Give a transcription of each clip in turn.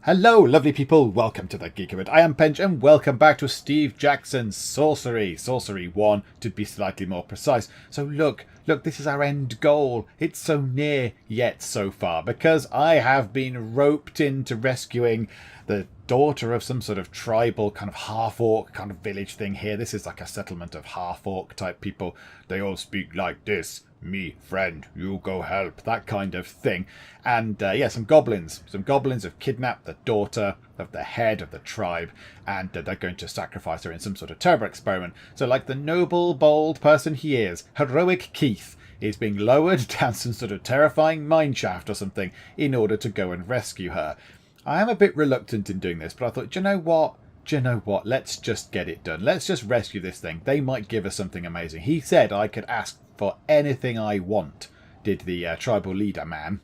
Hello, lovely people. Welcome to the Geek. I am Pench, and welcome back to Steve Jackson's Sorcery. Sorcery 1, to be slightly more precise. So look, this is our end goal. It's so near, yet so far, because I have been roped into rescuing the daughter of some sort of tribal kind of half-orc kind of village thing here. This is like a settlement of half-orc type people. They all speak like this. Me, friend, you go help, that kind of thing. And yeah, some goblins. Some goblins have kidnapped the daughter of the head of the tribe, and they're going to sacrifice her in some sort of terrible experiment. So like the noble, bold person he is, heroic Keith is being lowered down some sort of terrifying mineshaft or something in order to go and rescue her. I am a bit reluctant in doing this, but I thought, do you know what? Let's just get it done. Let's just rescue this thing. They might give us something amazing. He said I could ask for anything I want, did the tribal leader man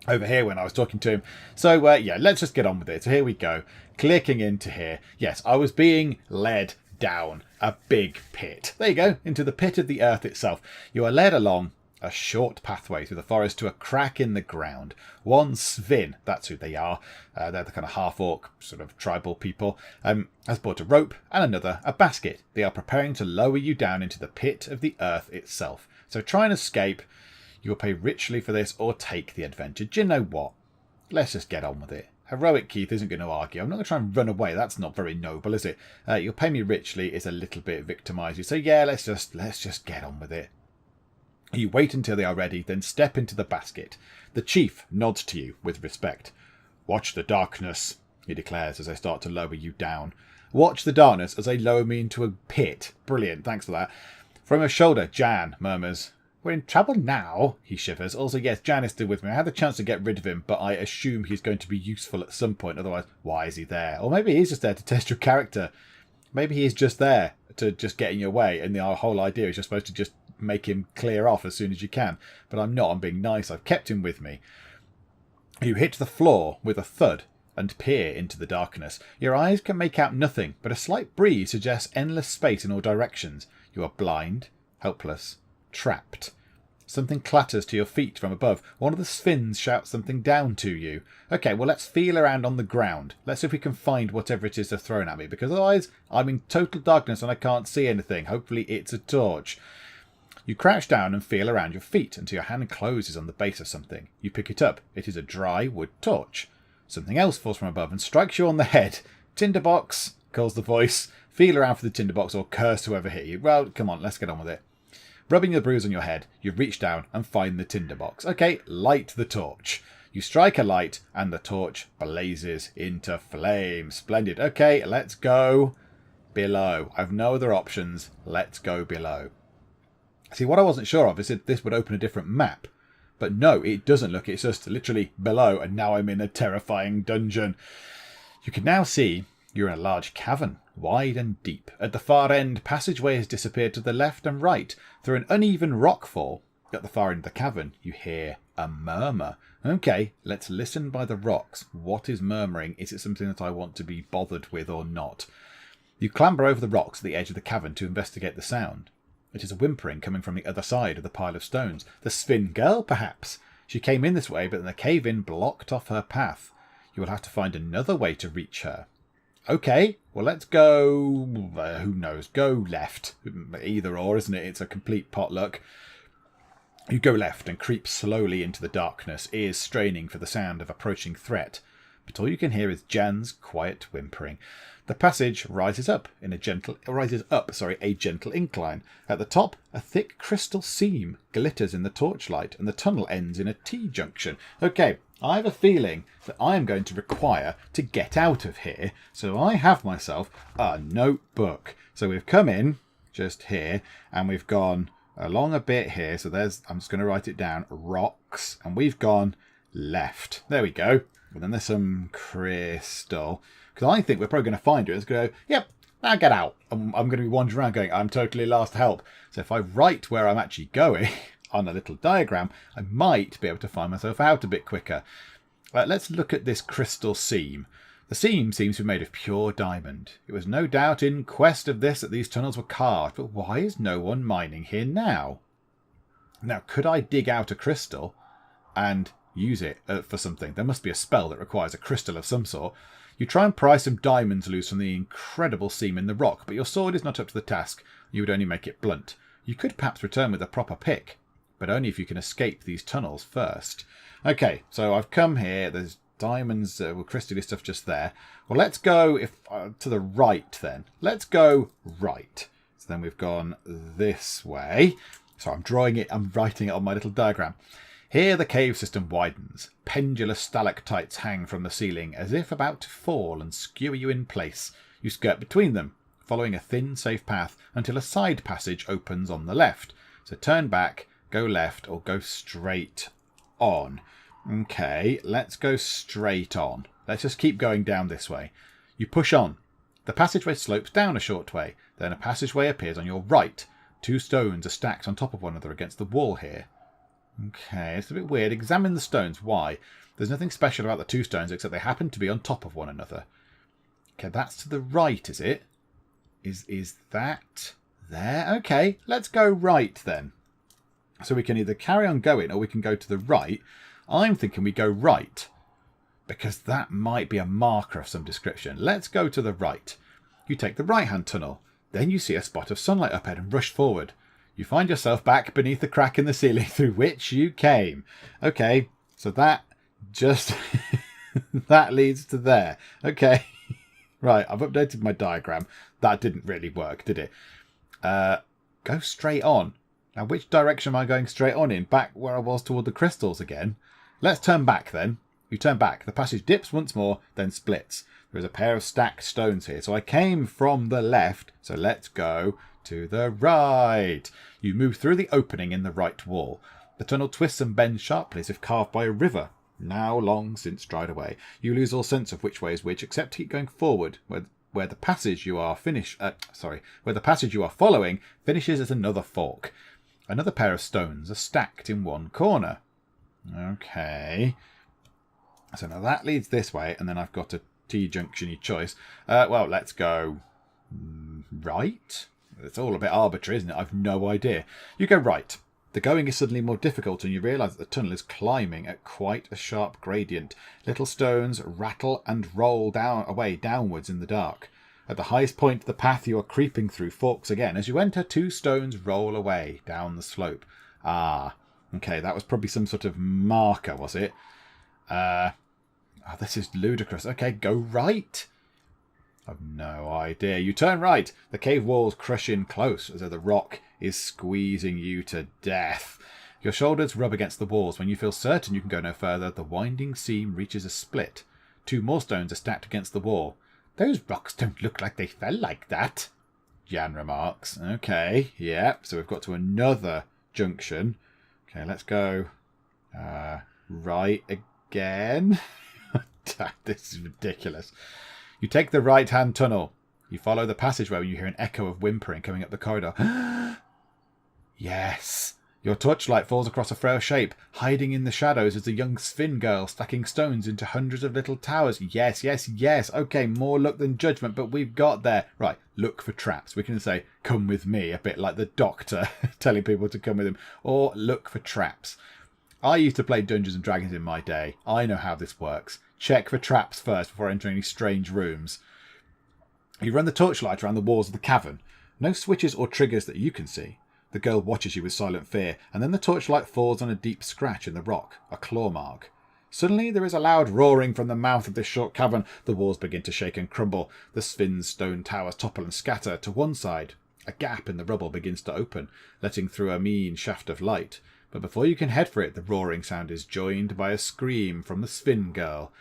over here when I was talking to him. So yeah, let's just get on with it. So here we go. Clicking into here. Yes, I was being led down a big pit. There you go, into the pit of the earth itself. You are led along a short pathway through the forest to a crack in the ground. One Svinn, that's who they are. They're the kind of half-orc sort of tribal people. Has brought a rope and another a basket. They are preparing to lower you down into the pit of the earth itself. So try and escape. You will pay richly for this or take the adventure. Do you know what? Let's just get on with it. Heroic Keith isn't going to argue. I'm not going to try and run away. That's not very noble, is it? You'll pay me richly is a little bit victimise you. So yeah, let's just get on with it. You wait until they are ready, then step into the basket. The chief nods to you with respect. Watch the darkness, he declares as they start to lower you down. Watch the darkness as they lower me into a pit. Brilliant, thanks for that. From her shoulder, Jann murmurs. We're in trouble now, he shivers. Also, yes, Jann is still with me. I had the chance to get rid of him, but I assume he's going to be useful at some point. Otherwise, why is he there? Or maybe he's just there to test your character. Maybe he's just there to just get in your way, and the whole idea is you're supposed to just make him clear off as soon as you can. But I'm not. I'm being nice. I've kept him with me. You hit the floor with a thud and peer into the darkness. Your eyes can make out nothing, but a slight breeze suggests endless space in all directions. You are blind, helpless, trapped. Something clatters to your feet from above. One of the Svinns shouts something down to you. Okay, well, let's feel around on the ground. Let's see if we can find whatever it is they're throwing at me, because otherwise I'm in total darkness and I can't see anything. Hopefully it's a torch. You crouch down and feel around your feet until your hand closes on the base of something. You pick it up. It is a dry wood torch. Something else falls from above and strikes you on the head. Tinderbox, calls the voice. Feel around for the tinderbox or curse whoever hit you. Well, come on, let's get on with it. Rubbing the bruise on your head, you reach down and find the tinderbox. Okay, light the torch. You strike a light and the torch blazes into flame. Splendid. Okay, let's go below. I've no other options. Let's go below. See, what I wasn't sure of is if this would open a different map. But no, it doesn't look. It's just literally below, and now I'm in a terrifying dungeon. You can now see you're in a large cavern, wide and deep. At the far end, passageway has disappeared to the left and right. Through an uneven rockfall, at the far end of the cavern, you hear a murmur. Okay, let's listen by the rocks. What is murmuring? Is it something that I want to be bothered with or not? You clamber over the rocks at the edge of the cavern to investigate the sound. It is a whimpering coming from the other side of the pile of stones. The Svinn girl, perhaps? She came in this way, but the cave-in blocked off her path. You will have to find another way to reach her. Okay, well, let's go... who knows? Go left. Either or, isn't it? It's a complete potluck. You go left and creep slowly into the darkness, ears straining for the sound of approaching threat. But all you can hear is Jann's quiet whimpering. The passage rises up a gentle incline. At the top, a thick crystal seam glitters in the torchlight, and the tunnel ends in a T-junction. Okay, I have a feeling that I am going to require to get out of here, so I have myself a notebook. So we've come in just here, and we've gone along a bit here. So I'm just going to write it down, rocks, and we've gone left. There we go. And then there's some crystal. Because I think we're probably going to find it. It's going to go, yep, now get out. I'm going to be wandering around going, I'm totally lost, help. So if I write where I'm actually going on a little diagram, I might be able to find myself out a bit quicker. Let's look at this crystal seam. The seam seems to be made of pure diamond. It was no doubt in quest of this that these tunnels were carved. But why is no one mining here now? Now, could I dig out a crystal and use it for something. There must be a spell that requires a crystal of some sort. You try and pry some diamonds loose from the incredible seam in the rock, but your sword is not up to the task. You would only make it blunt. You could perhaps return with a proper pick, but only if you can escape these tunnels first. Okay, so I've come here. There's diamonds with crystally stuff just there. Well, let's go to the right then. Let's go right. So then we've gone this way. So I'm writing it on my little diagram. Here the cave system widens. Pendulous stalactites hang from the ceiling as if about to fall and skewer you in place. You skirt between them, following a thin, safe path until a side passage opens on the left. So turn back, go left, or go straight on. Okay, let's go straight on. Let's just keep going down this way. You push on. The passageway slopes down a short way. Then a passageway appears on your right. 2 stones are stacked on top of one another against the wall here. Okay, it's a bit weird. Examine the stones. Why? There's nothing special about the 2 stones except they happen to be on top of one another. Okay, that's to the right, is it? Is that there? Okay, let's go right then. So we can either carry on going or we can go to the right. I'm thinking we go right, because that might be a marker of some description. Let's go to the right. You take the right-hand tunnel. Then you see a spot of sunlight up ahead and rush forward. You find yourself back beneath the crack in the ceiling through which you came. Okay, so that just... that leads to there. Okay, right, I've updated my diagram. That didn't really work, did it? Go straight on. Now, which direction am I going straight on in? Back where I was toward the crystals again. Let's turn back then. You turn back. The passage dips once more, then splits. There is a pair of stacked stones here. So I came from the left. So let's go to the right. You move through the opening in the right wall. The tunnel twists and bends sharply as if carved by a river, now long since dried away. You lose all sense of which way is which, except to keep going forward, where the passage you are following finishes at another fork. Another pair of stones are stacked in one corner. Okay. So now that leads this way, and then I've got a T-junction-y choice. Well, let's go right. It's all a bit arbitrary, isn't it? I've no idea. You go right. The going is suddenly more difficult, and you realise that the tunnel is climbing at quite a sharp gradient. Little stones rattle and roll away downwards in the dark. At the highest point of the path you are creeping through forks again. As you enter, 2 stones roll away down the slope. Ah, okay, that was probably some sort of marker, was it? This is ludicrous. Okay, go right. I've no idea. You turn right. The cave walls crush in close, as though the rock is squeezing you to death. Your shoulders rub against the walls. When you feel certain you can go no further, the winding seam reaches a split. 2 more stones are stacked against the wall. Those rocks don't look like they fell like that, Jann remarks. Okay, yeah, so we've got to another junction. Okay, let's go right again. This is ridiculous. You take the right-hand tunnel. You follow the passageway when you hear an echo of whimpering coming up the corridor. Yes. Your torchlight falls across a frail shape. Hiding in the shadows is a young Svinn girl stacking stones into hundreds of little towers. Yes, yes, yes. Okay, more luck than judgment, but we've got there. Right, look for traps. We can say, come with me, a bit like the Doctor telling people to come with him. Or look for traps. I used to play Dungeons and Dragons in my day. I know how this works. Check for traps first before entering any strange rooms. You run the torchlight around the walls of the cavern. No switches or triggers that you can see. The girl watches you with silent fear, and then the torchlight falls on a deep scratch in the rock, a claw mark. Suddenly there is a loud roaring from the mouth of this short cavern. The walls begin to shake and crumble. The Svinn's stone towers topple and scatter. To one side, a gap in the rubble begins to open, letting through a mean shaft of light. But before you can head for it, the roaring sound is joined by a scream from the Svinn girl.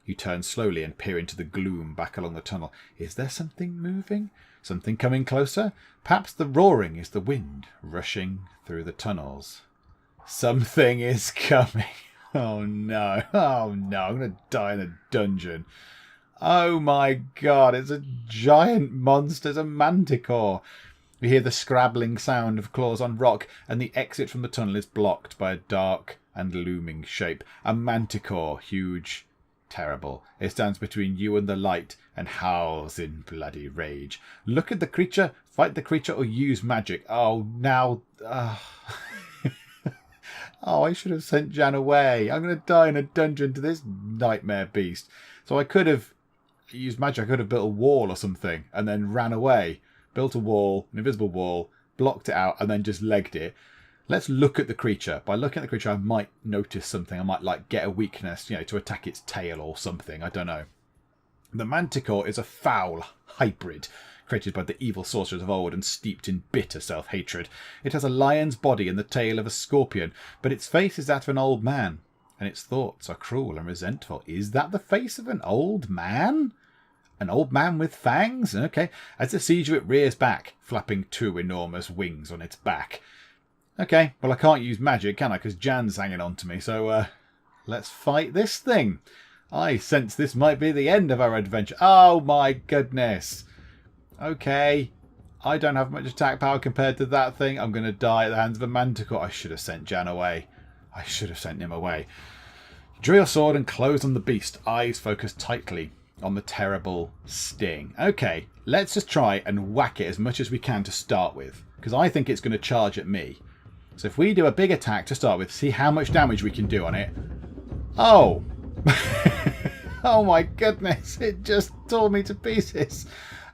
You turn slowly and peer into the gloom back along the tunnel. Is there something moving? Something coming closer? Perhaps the roaring is the wind rushing through the tunnels. Something is coming. Oh no. Oh no. I'm going to die in a dungeon. Oh my god. It's a giant monster. It's a Manticore. You hear the scrabbling sound of claws on rock, and the exit from the tunnel is blocked by a dark and looming shape. A Manticore, huge, terrible. It stands between you and the light and howls in bloody rage. Look at the creature, fight the creature, or use magic. Oh, now... Oh, I should have sent Jann away. I'm going to die in a dungeon to this nightmare beast. So I could have used magic. I could have built a wall or something and then ran away. Built a wall, an invisible wall, blocked it out, and then just legged it. Let's look at the creature. By looking at the creature, I might notice something. I might, like, get a weakness, to attack its tail or something. I don't know. The Manticore is a foul hybrid created by the evil sorcerers of old and steeped in bitter self-hatred. It has a lion's body and the tail of a scorpion, but its face is that of an old man, and its thoughts are cruel and resentful. Is that the face of an old man? An old man with fangs? Okay. As it sees you, it rears back, flapping two enormous wings on its back. Okay, well, I can't use magic, can I? Because Jann's hanging on to me, so let's fight this thing. I sense this might be the end of our adventure. Oh, my goodness. Okay, I don't have much attack power compared to that thing. I'm going to die at the hands of a Manticore. I should have sent Jann away. I should have sent him away. Drew your sword and close on the beast. Eyes focused tightly on the terrible sting. Okay, let's just try and whack it as much as we can to start with, because I think it's going to charge at me. So if we do a big attack to start with, see how much damage we can do on it. Oh! Oh my goodness, it just tore me to pieces.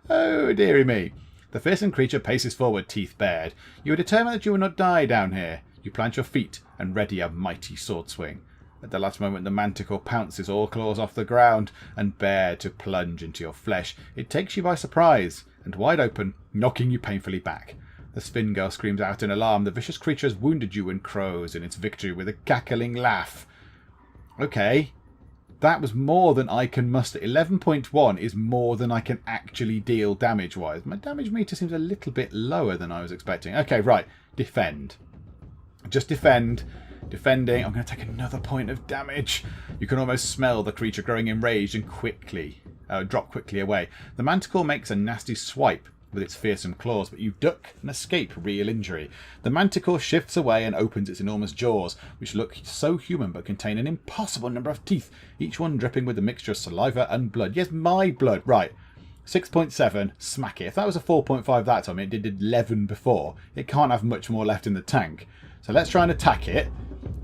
Oh, dearie me. The fearsome creature paces forward, teeth bared. You are determined that you will not die down here. You plant your feet and ready a mighty sword swing. At the last moment, the Manticore pounces, all claws off the ground, and bared to plunge into your flesh. It takes you by surprise, and wide open, knocking you painfully back. The Svinn girl screams out in alarm. The vicious creature has wounded you and crows in its victory with a cackling laugh. Okay. That was more than I can muster. 11.1 is more than I can actually deal damage-wise. My damage meter seems a little bit lower than I was expecting. Okay, right. Defend. Just defend. Defending. I'm going to take another point of damage. You can almost smell the creature growing enraged and drop quickly away. The Manticore makes a nasty swipe with its fearsome claws, but you duck and escape real injury. The Manticore shifts away and opens its enormous jaws, which look so human but contain an impossible number of teeth, each one dripping with a mixture of saliva and blood. Yes, my blood. Right. 6.7, smack it. If that was a 4.5 that time, it did 11 before. It can't have much more left in the tank. So let's try and attack it.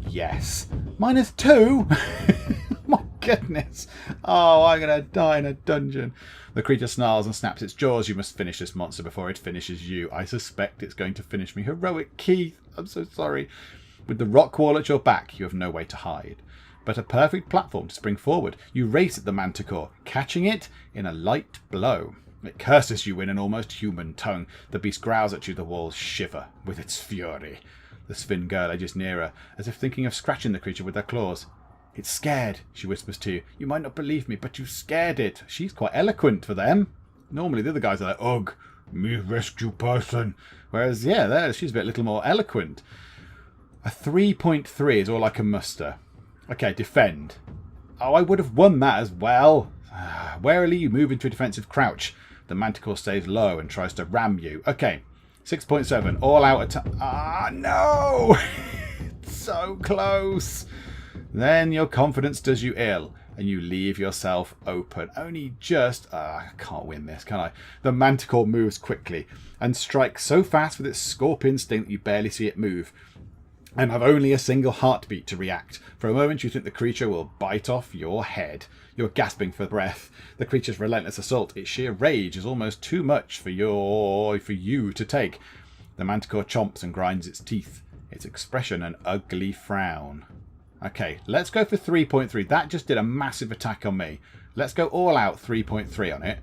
Yes. -2? My goodness. Oh, I'm going to die in a dungeon. The creature snarls and snaps its jaws. You must finish this monster before it finishes you. I suspect it's going to finish me. Heroic Keith. I'm so sorry. With the rock wall at your back, you have no way to hide, but a perfect platform to spring forward. You race at the Manticore, catching it in a light blow. It curses you in an almost human tongue. The beast growls at you. The walls shiver with its fury. The Svinn girl edges nearer, as if thinking of scratching the creature with her claws. It's scared, she whispers to you. You might not believe me, but you scared it. She's quite eloquent for them. Normally the other guys are like, ugh, me rescue person. Whereas, yeah, there she's a little more eloquent. A 3.3 is all I can muster. Okay, defend. Oh, I would have won that as well. Warily, you move into a defensive crouch. The Manticore stays low and tries to ram you. Okay, 6.7, all out attack. Ah, no! It's so close. Then your confidence does you ill, and you leave yourself open. Only just... I can't win this, can I? The Manticore moves quickly, and strikes so fast with its scorpion sting that you barely see it move, and have only a single heartbeat to react. For a moment you think the creature will bite off your head. You're gasping for breath. The creature's relentless assault, its sheer rage, is almost too much for you to take. The Manticore chomps and grinds its teeth, its expression an ugly frown. Okay, let's go for 3.3. That just did a massive attack on me. Let's go all out 3.3 on it.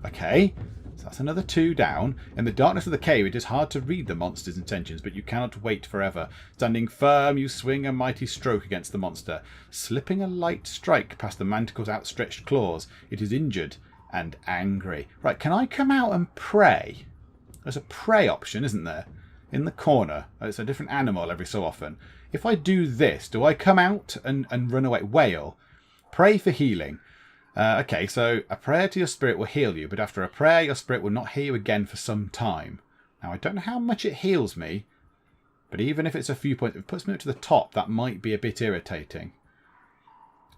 Okay, so that's another 2 down. In the darkness of the cave, it is hard to read the monster's intentions, but you cannot wait forever. Standing firm, you swing a mighty stroke against the monster, slipping a light strike past the Manticore's outstretched claws. It is injured and angry. Right, can I come out and pray? There's a pray option, isn't there? In the corner. It's a different animal every so often. If I do this, do I come out and run away? Wail. Pray for healing. Okay, so a prayer to your spirit will heal you, but after a prayer, your spirit will not hear you again for some time. Now, I don't know how much it heals me, but even if it's a few points, if it puts me up to the top, that might be a bit irritating.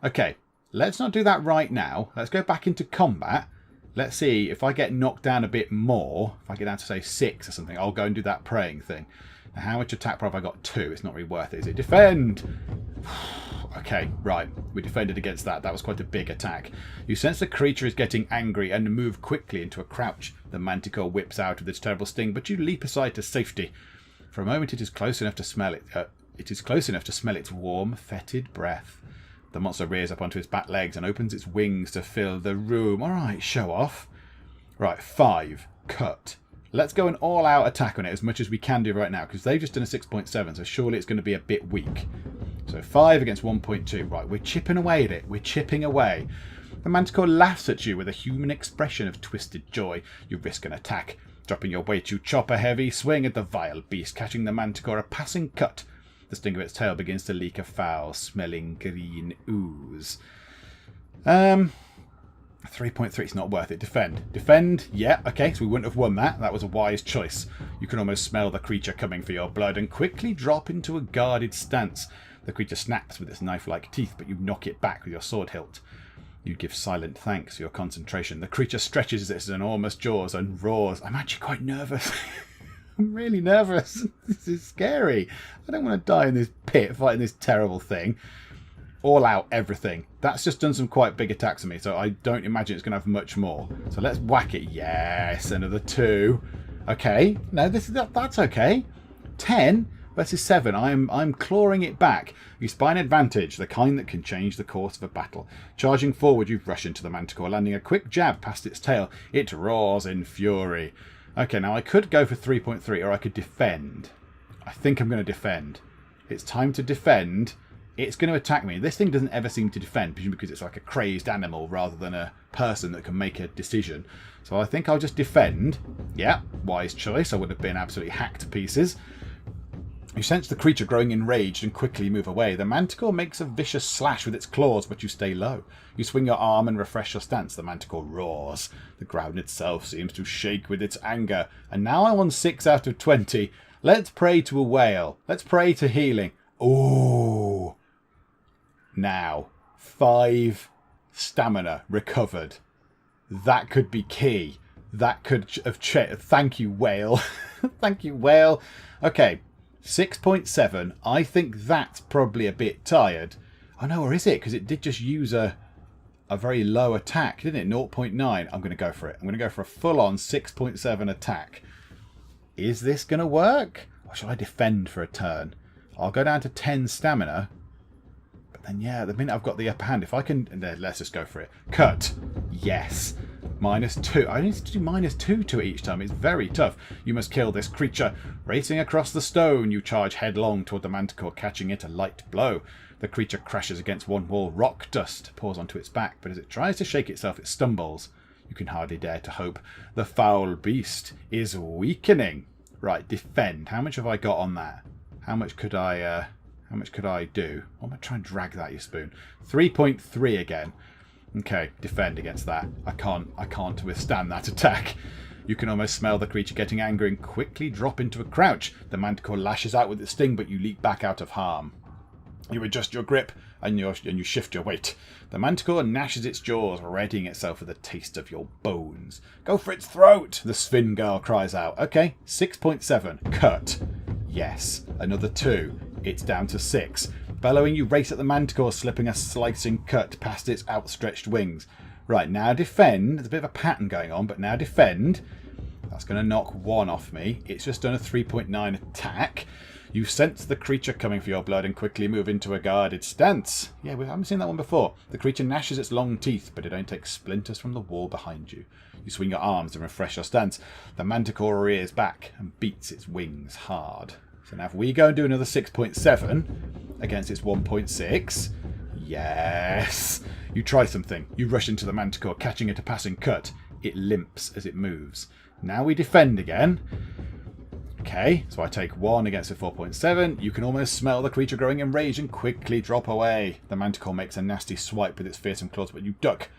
Okay, let's not do that right now. Let's go back into combat. Let's see if I get knocked down a bit more. If I get down to, say, 6 or something, I'll go and do that praying thing. Now, how much attack power have I got? 2. It's not really worth it, is it? Defend! Okay, right. We defended against that. That was quite a big attack. You sense the creature is getting angry and move quickly into a crouch. The Manticore whips out with its terrible sting, but you leap aside to safety. For a moment, it is close enough to smell it. It is close enough to smell its warm, fetid breath. The monster rears up onto its back legs and opens its wings to fill the room. All right, show off. Right, 5. Cut. Let's go an all-out attack on it as much as we can do right now, because they've just done a 6.7, so surely it's going to be a bit weak. So 5 against 1.2. Right, we're chipping away at it. We're chipping away. The Manticore laughs at you with a human expression of twisted joy. You risk an attack. Dropping your weight, you chop a heavy swing at the vile beast, catching the Manticore a passing cut. The sting of its tail begins to leak a foul-smelling green ooze. 3.3, it's not worth it. Defend. Defend, yeah, okay, so we wouldn't have won that. That was a wise choice. You can almost smell the creature coming for your blood and quickly drop into a guarded stance. The creature snaps with its knife-like teeth, but you knock it back with your sword hilt. You give silent thanks for your concentration. The creature stretches its enormous jaws and roars. I'm actually quite nervous. I'm really nervous. This is scary. I don't want to die in this pit fighting this terrible thing. All out everything. That's just done some quite big attacks on me, so I don't imagine it's going to have much more. So let's whack it. Yes, another 2. Okay, no, that's okay. 10 versus 7. I'm clawing it back. You spy an advantage, the kind that can change the course of a battle. Charging forward, you rush into the Manticore, landing a quick jab past its tail. It roars in fury. Okay, now I could go for 3.3, or I could defend. I think I'm going to defend. It's time to defend. It's going to attack me. This thing doesn't ever seem to defend, because it's like a crazed animal rather than a person that can make a decision. So I think I'll just defend. Yeah, wise choice. I would have been absolutely hacked to pieces. You sense the creature growing enraged and quickly move away. The Manticore makes a vicious slash with its claws, but you stay low. You swing your arm and refresh your stance. The Manticore roars. The ground itself seems to shake with its anger. And now I'm on 6 out of 20. Let's pray to a whale. Let's pray to healing. Ooh. Now, 5 stamina recovered. That could be key. That could have checked. Thank you, whale. Thank you, whale. Okay, 6.7. I think that's probably a bit tired. Oh no, or is it? Because it did just use a very low attack, didn't it? 0.9. I'm going to go for it. I'm going to go for a full-on 6.7 attack. Is this going to work? Or shall I defend for a turn? I'll go down to 10 stamina. And yeah, the minute I've got the upper hand, if I can... Let's just go for it. Cut. Yes. -2. I need to do -2 to it each time. It's very tough. You must kill this creature. Racing across the stone, you charge headlong toward the Manticore, catching it a light blow. The creature crashes against one wall. Rock dust pours onto its back, but as it tries to shake itself, it stumbles. You can hardly dare to hope. The foul beast is weakening. Right, defend. How much have I got on that? How much could I... How much could I do? I'm going to try and drag that, you spoon. 3.3 again. Okay, defend against that. I can't withstand that attack. You can almost smell the creature getting angry and quickly drop into a crouch. The Manticore lashes out with its sting, but you leap back out of harm. You adjust your grip and you shift your weight. The Manticore gnashes its jaws, readying itself for the taste of your bones. Go for its throat! The Svinn girl cries out. Okay, 6.7. Cut. Yes. Another 2. It's down to 6. Bellowing, you race at the Manticore, slipping a slicing cut past its outstretched wings. Right, now defend. There's a bit of a pattern going on, but now defend. That's going to knock 1 off me. It's just done a 3.9 attack. You sense the creature coming for your blood and quickly move into a guarded stance. Yeah, we haven't seen that one before. The creature gnashes its long teeth, but it don't take splinters from the wall behind you. You swing your arms and refresh your stance. The Manticore rears back and beats its wings hard. So now if we go and do another 6.7 against its 1.6, yes. You try something. You rush into the Manticore, catching it a passing cut. It limps as it moves. Now we defend again. Okay, so I take 1 against a 4.7. You can almost smell the creature growing enraged and quickly drop away. The Manticore makes a nasty swipe with its fearsome claws, but you duck.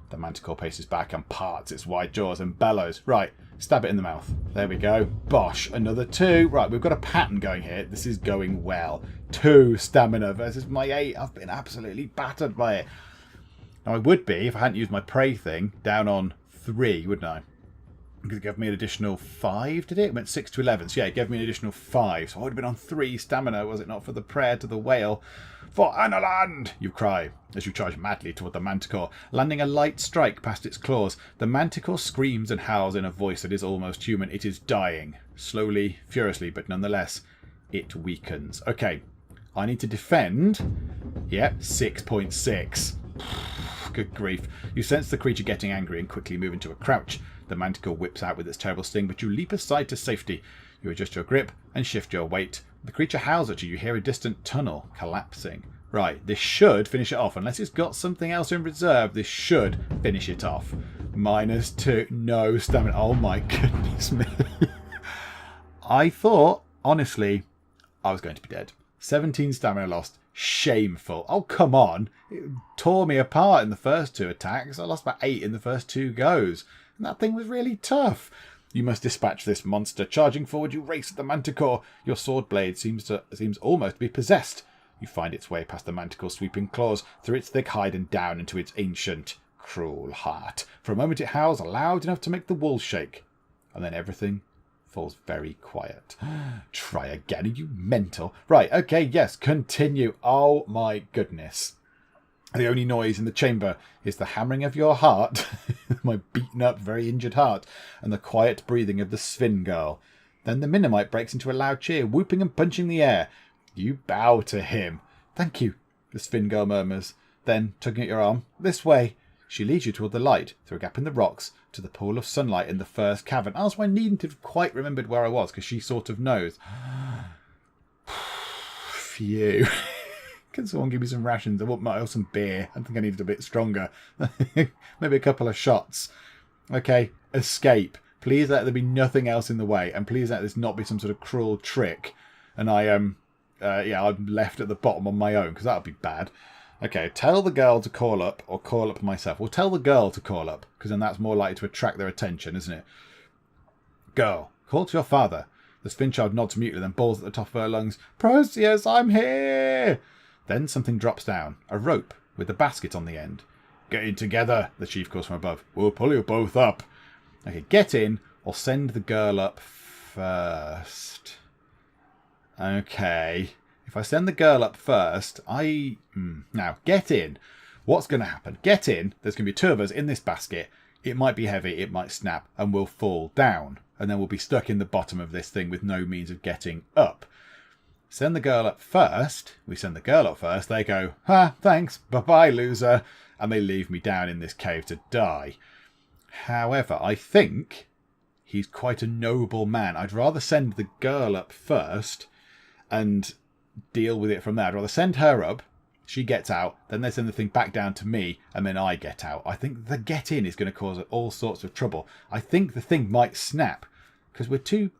The Manticore paces back and parts its wide jaws and bellows. Right, stab it in the mouth. There we go. Bosh, another 2. Right, we've got a pattern going here. This is going well. 2 stamina versus my 8. I've been absolutely battered by it. Now I would be, if I hadn't used my prey thing, down on 3, wouldn't I? Because it gave me an additional 5, did it? It went 6 to 11. So yeah, it gave me an additional 5. So I would have been on 3 stamina, was it not, for the prayer to the whale. For Analand, you cry, as you charge madly toward the Manticore, landing a light strike past its claws. The Manticore screams and howls in a voice that is almost human. It is dying. Slowly, furiously, but nonetheless, it weakens. Okay, I need to defend. Yep, 6.6. Good grief. You sense the creature getting angry and quickly move into a crouch. The Manticore whips out with its terrible sting, but you leap aside to safety. You adjust your grip and shift your weight. The creature howls at you. You hear a distant tunnel collapsing. Right, this should finish it off. Unless it's got something else in reserve, this should finish it off. -2. No stamina. Oh my goodness me. I thought, honestly, I was going to be dead. 17 stamina lost. Shameful. Oh, come on. It tore me apart in the first 2 attacks. I lost about 8 in the first 2 goes. And that thing was really tough. You must dispatch this monster. Charging forward, you race at the Manticore. Your sword blade seems almost to be possessed. You find its way past the Manticore's sweeping claws, through its thick hide and down into its ancient, cruel heart. For a moment it howls loud enough to make the walls shake. And then everything falls very quiet. Try again. Are you mental? Right, okay, yes, continue. Oh my goodness. The only noise in the chamber is the hammering of your heart, my beaten up, very injured heart, and the quiet breathing of the Svinn girl. Then the Minimite breaks into a loud cheer, whooping and punching the air. You bow to him. Thank you, the Svinn girl murmurs. Then, tugging at your arm, this way. She leads you toward the light, through a gap in the rocks, to the pool of sunlight in the first cavern. Also, I needn't have quite remembered where I was, because she sort of knows. Phew. Can someone give me some rations? I want some beer. I think I needed a bit stronger. Maybe a couple of shots. Okay, escape. Please let there be nothing else in the way, and please let this not be some sort of cruel trick. And I'm left at the bottom on my own, because that would be bad. Okay, tell the girl to call up, or call up myself. Well, tell the girl to call up, because then that's more likely to attract their attention, isn't it? Girl, call to your father. The Svinn child nods mutely, then bawls at the top of her lungs. Proteus, I'm here! Then something drops down. A rope with a basket on the end. Get in together, the chief calls from above. We'll pull you both up. Okay, get in or send the girl up first. Okay. If I send the girl up first, now, get in. What's going to happen? Get in. There's going to be 2 of us in this basket. It might be heavy, it might snap, and we'll fall down. And then we'll be stuck in the bottom of this thing with no means of getting up. Send the girl up first. We send the girl up first. They go, thanks, bye-bye, loser. And they leave me down in this cave to die. However, I think he's quite a noble man. I'd rather send the girl up first and deal with it from there. I'd rather send her up, she gets out, then they send the thing back down to me, and then I get out. I think the get in is going to cause all sorts of trouble. I think the thing might snap, because we're too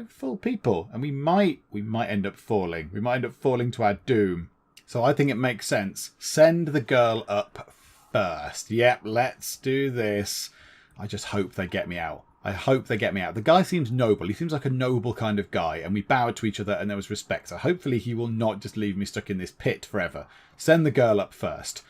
full people, and we might end up falling. We might end up falling to our doom. So I think it makes sense. Send the girl up first. Yep, let's do this. I just hope they get me out. I hope they get me out. The guy seems noble. He seems like a noble kind of guy, and we bowed to each other and there was respect. So hopefully he will not just leave me stuck in this pit forever. Send the girl up first.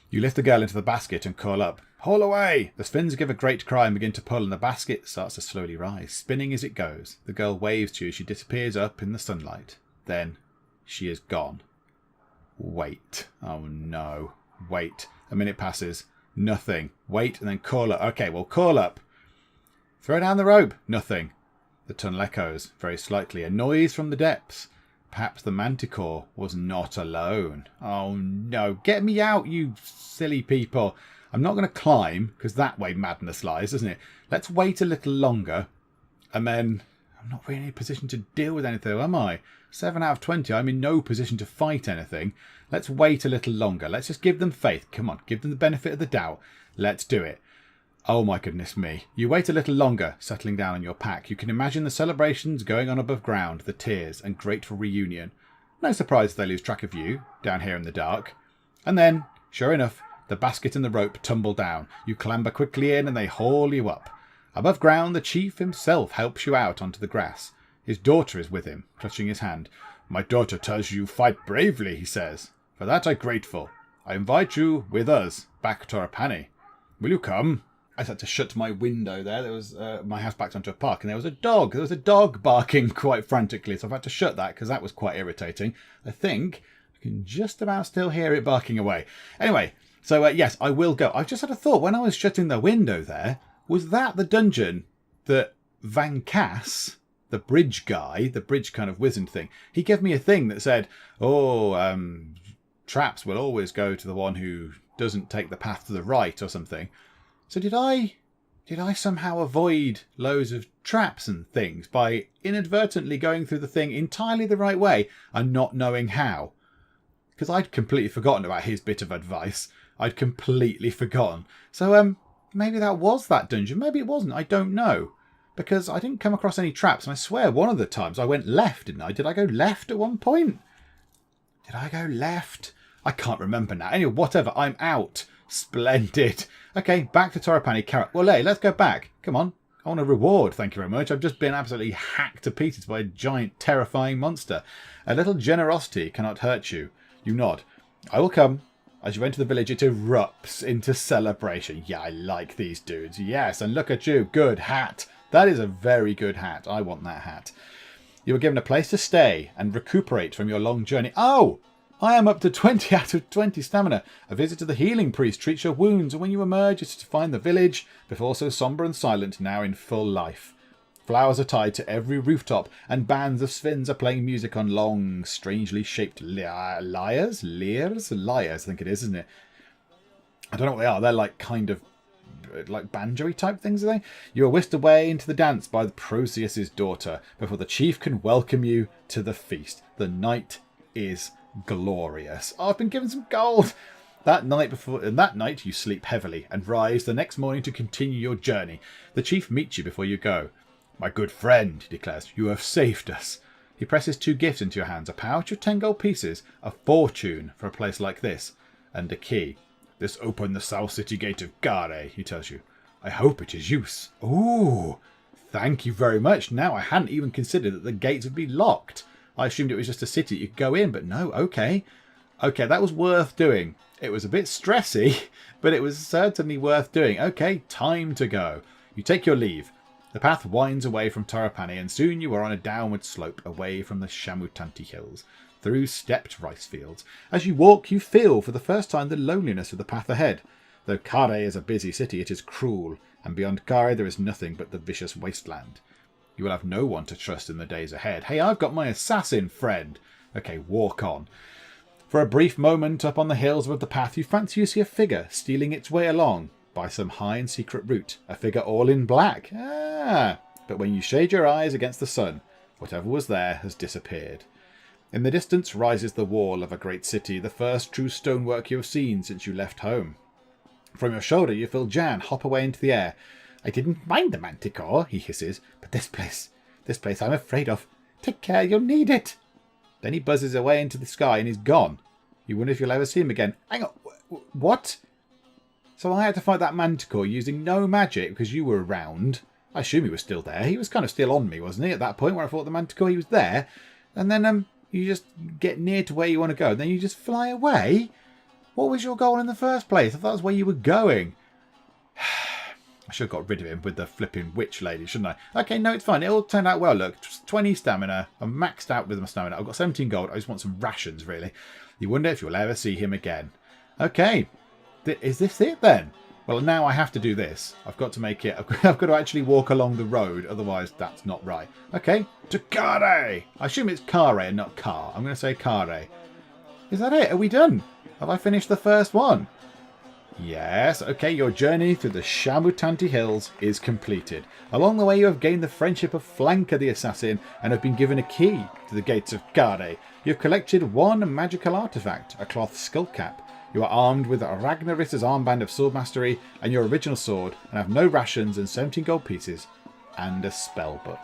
You lift the girl into the basket and call up. Haul away! The Svinns give a great cry and begin to pull, and the basket starts to slowly rise, spinning as it goes. The girl waves to you. She disappears up in the sunlight. Then she is gone. Wait. Oh no. Wait. A minute passes. Nothing. Wait, and then call up. Okay, well, call up. Throw down the rope. Nothing. The tunnel echoes, very slightly. A noise from the depths. Perhaps the Manticore was not alone. Oh no. Get me out, you silly people. I'm not going to climb, because that way madness lies, isn't it? Let's wait a little longer, and then I'm not really in a position to deal with anything, am I? 7 out of 20, I'm in no position to fight anything. Let's wait a little longer. Let's just give them faith. Come on, give them the benefit of the doubt. Let's do it. Oh my goodness me. You wait a little longer, settling down on your pack. You can imagine the celebrations going on above ground, the tears and grateful reunion. No surprise they lose track of you, down here in the dark. And then, sure enough, the basket and the rope tumble down. You clamber quickly in and they haul you up. Above ground, the chief himself helps you out onto the grass. His daughter is with him, clutching his hand. My daughter tells you fight bravely, he says. For that I'm grateful. I invite you with us back to Arapani. Will you come? I just had to shut my window there. There was my house backed onto a park, and there was a dog. There was a dog barking quite frantically, so I've had to shut that because that was quite irritating. I think I can just about still hear it barking away. Anyway, so yes, I will go. I've just had a thought. When I was shutting the window there, was that the dungeon that Vancass, the bridge guy, the bridge kind of wizard thing, he gave me a thing that said, traps will always go to the one who doesn't take the path to the right or something. So did I somehow avoid loads of traps and things by inadvertently going through the thing entirely the right way and not knowing how? Because I'd completely forgotten about his bit of advice. I'd completely forgotten. So maybe that was that dungeon. Maybe it wasn't. I don't know. Because I didn't come across any traps. And I swear one of the times I went left, didn't I? Did I go left at one point? Did I go left? I can't remember now. Anyway, whatever. I'm out. Splendid. Okay, back to Torapani Carrot. Well, hey, let's go back. Come on. I want a reward. Thank you very much. I've just been absolutely hacked to pieces by a giant, terrifying monster. A little generosity cannot hurt you. You nod. I will come. As you enter the village, it erupts into celebration. Yeah, I like these dudes. Yes, and look at you. Good hat. That is a very good hat. I want that hat. You are given a place to stay and recuperate from your long journey. Oh! I am up to 20 out of 20 stamina. A visit to the healing priest treats your wounds, and when you emerge, it's to find the village, before so sombre and silent, now in full life. Flowers are tied to every rooftop, and bands of Svinns are playing music on long, strangely shaped lyres? Lyres, I think it is, isn't it? I don't know what they are. They're like kind of like banjo-y type things, are they? You are whisked away into the dance by the Proseus's daughter, before the chief can welcome you to the feast. The night is glorious. Oh, I've been given some gold. That night you sleep heavily and rise the next morning to continue your journey. The chief meets you before you go. My good friend, he declares, you have saved us. He presses 2 gifts into your hands, a pouch of 10 gold pieces, a fortune for a place like this, and a key. This open the south city gate of Kharé, he tells you. I hope it is use. Ooh, thank you very much. Now I hadn't even considered that the gates would be locked. I assumed it was just a city you could go in, but no, okay. Okay, that was worth doing. It was a bit stressy, but it was certainly worth doing. Okay, time to go. You take your leave. The path winds away from Torapani, and soon you are on a downward slope away from the Shamutanti Hills, through stepped rice fields. As you walk, you feel for the first time the loneliness of the path ahead. Though Kharé is a busy city, it is cruel, and beyond Kharé there is nothing but the vicious wasteland. You will have no one to trust in the days ahead. Hey, I've got my assassin friend. Okay, walk on. For a brief moment up on the hills above the path, you fancy you see a figure stealing its way along by some high and secret route. A figure all in black. Ah! But when you shade your eyes against the sun, whatever was there has disappeared. In the distance rises the wall of a great city, the first true stonework you have seen since you left home. From your shoulder you feel Jann hop away into the air. I didn't mind the Manticore, he hisses, but this place I'm afraid of. Take care, you'll need it. Then he buzzes away into the sky and is gone. You wonder if you'll ever see him again. Hang on, what? So I had to fight that Manticore using no magic because you were around. I assume he was still there. He was kind of still on me, wasn't he, at that point where I fought the Manticore? He was there. And then you just get near to where you want to go. And then you just fly away? What was your goal in the first place? I thought that was where you were going. I should have got rid of him with the flipping witch lady, shouldn't I? Okay, no, it's fine. It all turned out well. Look, 20 stamina. I'm maxed out with my stamina. I've got 17 gold. I just want some rations, really. You wonder if you'll ever see him again. Okay. Is this it, then? Well, now I have to do this. I've got to make it... I've got to actually walk along the road. Otherwise, that's not right. Okay. To Kharé. I assume it's Kharé and not Car. I'm going to say Kharé. Is that it? Are we done? Have I finished the first one? Yes, okay, your journey through the Shamutanti Hills is completed. Along the way you have gained the friendship of Flanker the Assassin and have been given a key to the gates of Kharé. You have collected 1 magical artifact, a cloth skull cap. You are armed with Ragnaris's armband of sword mastery and your original sword and have no rations and 17 gold pieces and a spell book.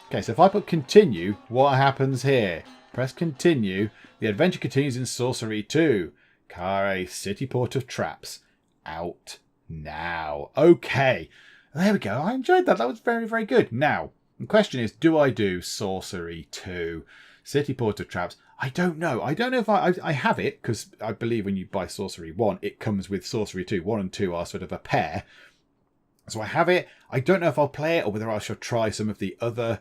Okay, so if I put continue, what happens here? Press continue. The adventure continues in Sorcery 2. Kharé, Cityport of Traps. Out now. Okay. There we go. I enjoyed that. That was very, very good. Now, the question is, do I do Sorcery 2? Cityport of Traps. I don't know. I don't know if I have it, because I believe when you buy Sorcery 1, it comes with Sorcery 2. 1 and 2 are sort of a pair. So I have it. I don't know if I'll play it or whether I shall try some of the other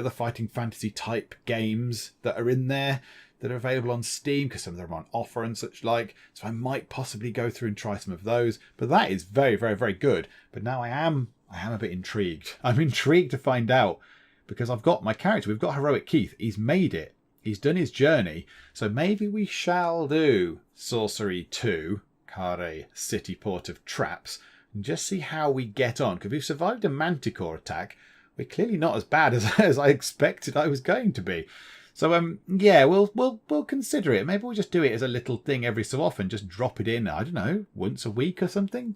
fighting fantasy type games that are in there that are available on Steam, because some of them are on offer and such like. So I might possibly go through and try some of those. But that is very, very, very good. But now I am a bit intrigued. I'm intrigued to find out, because I've got my character. We've got Heroic Keith. He's made it. He's done his journey. So maybe we shall do Sorcery 2, Kharé, Cityport of Traps, and just see how we get on. Because we've survived a Manticore attack. We're clearly not as bad as I expected I was going to be. So yeah, we'll consider it. Maybe we'll just do it as a little thing every so often. Just drop it in, I don't know, once a week or something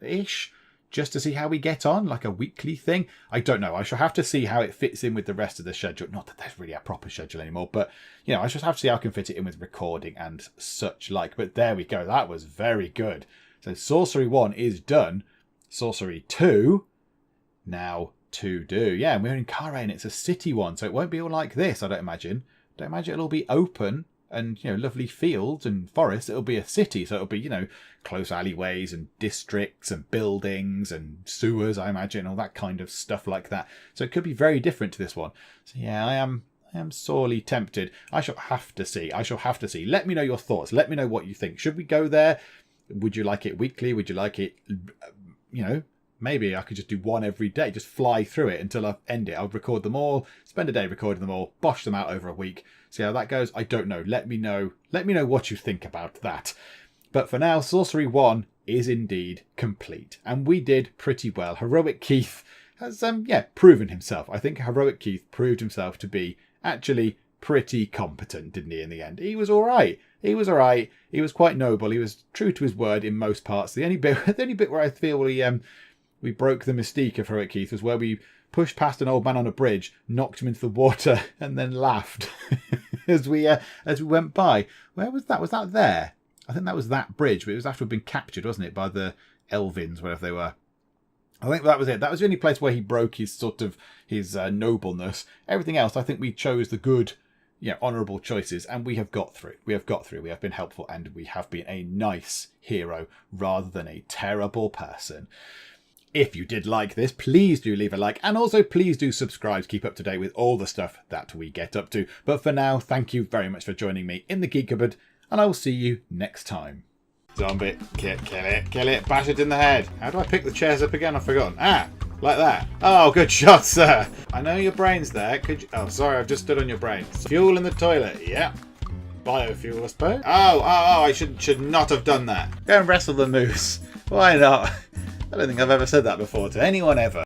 ish, just to see how we get on, like a weekly thing. I don't know. I shall have to see how it fits in with the rest of the schedule. Not that there's really a proper schedule anymore, but you know, I just have to see how I can fit it in with recording and such like. But there we go. That was very good. So Sorcery 1 is done. Sorcery 2 now to do. Yeah, and we're in Kharé and it's a city one, so it won't be all like this, I don't imagine. Don't imagine it'll all be open and, you know, lovely fields and forests. It'll be a city, so it'll be, you know, close alleyways and districts and buildings and sewers, I imagine, all that kind of stuff like that. So it could be very different to this one. So yeah, I am sorely tempted. I shall have to see. Let me know your thoughts. Let me know what you think. Should we go there? Would you like it weekly? Would you like it, you know, maybe I could just do one every day, just fly through it until I end it. I'll record them all, spend a day recording them all, bosh them out over a week. See how that goes? I don't know. Let me know what you think about that. But for now, Sorcery 1 is indeed complete. And we did pretty well. Heroic Keith has, proven himself. I think Heroic Keith proved himself to be actually pretty competent, didn't he, in the end? He was all right. He was quite noble. He was true to his word in most parts. The only bit where I feel we broke the mystique of Heroic Keith was where we pushed past an old man on a bridge, knocked him into the water, and then laughed as we went by. Where was that? Was that there? I think that was that bridge, but it was after we'd been captured, wasn't it, by the Elvins, whatever they were. I think that was it. That was the only place where he broke his nobleness. Everything else, I think we chose the good, honourable choices, and we have got through. We have been helpful, and we have been a nice hero rather than a terrible person. If you did like this, please do leave a like, and also please do subscribe to keep up to date with all the stuff that we get up to. But for now, thank you very much for joining me in the Geek Cupboard, and I will see you next time. Zombie, kill it, bash it in the head. How do I pick the chairs up again? I've forgotten. Like that. Oh, good shot, sir. I know your brain's there. Could you... Oh, sorry, I've just stood on your brain. Fuel in the toilet. Yeah. Biofuel, I suppose. Oh, I should not have done that. Go and wrestle the moose. Why not? I don't think I've ever said that before to anyone ever.